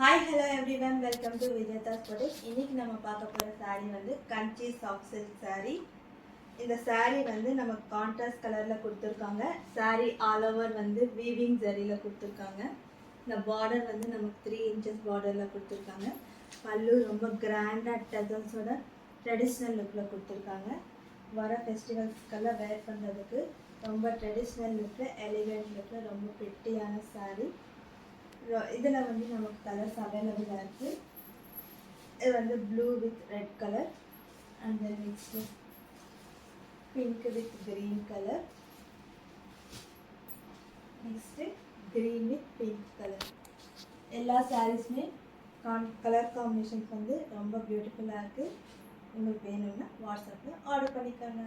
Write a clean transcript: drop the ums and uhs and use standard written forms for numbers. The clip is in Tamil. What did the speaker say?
Hi hello everyone, welcome to Wijeyadasa boutique. இன்னைக்கு நம்ம பார்க்க போகிற saree வந்து கஞ்சி சாஃப்ட் சில்க் saree. இந்த saree வந்து நமக்கு கான்ட்ராஸ்ட் கலரில் கொடுத்துருக்காங்க. saree ஆல் ஓவர் வந்து வீவிங் ஜரியில் கொடுத்துருக்காங்க. இந்த பார்டர் வந்து நமக்கு 3 inches பார்டரில் கொடுத்துருக்காங்க. பல்லு ரொம்ப கிராண்டாக டசல்ஸோட ட்ரெடிஷ்னல் லுக்கில் கொடுத்துருக்காங்க. வர ஃபெஸ்டிவல்ஸ்க்கெல்லாம் வேர் பண்ணுறதுக்கு ரொம்ப ட்ரெடிஷ்னல் லுக்கில் எலிகண்ட் லுக்கில் ரொம்ப பிரிட்டியான saree. இதில் வந்து நமக்கு கலர்ஸ் அவைலபிளாக இருக்குது. இது வந்து blue with red colour and then next pink with green colour, next green with pink colour. எல்லா சாரீஸுமே கலர் காம்பினேஷன்ஸ் வந்து ரொம்ப பியூட்டிஃபுல்லாக இருக்குது. உங்களுக்கு வேணும்னா வாட்ஸ்அப்பில் ஆர்டர் பண்ணிக்கோங்க.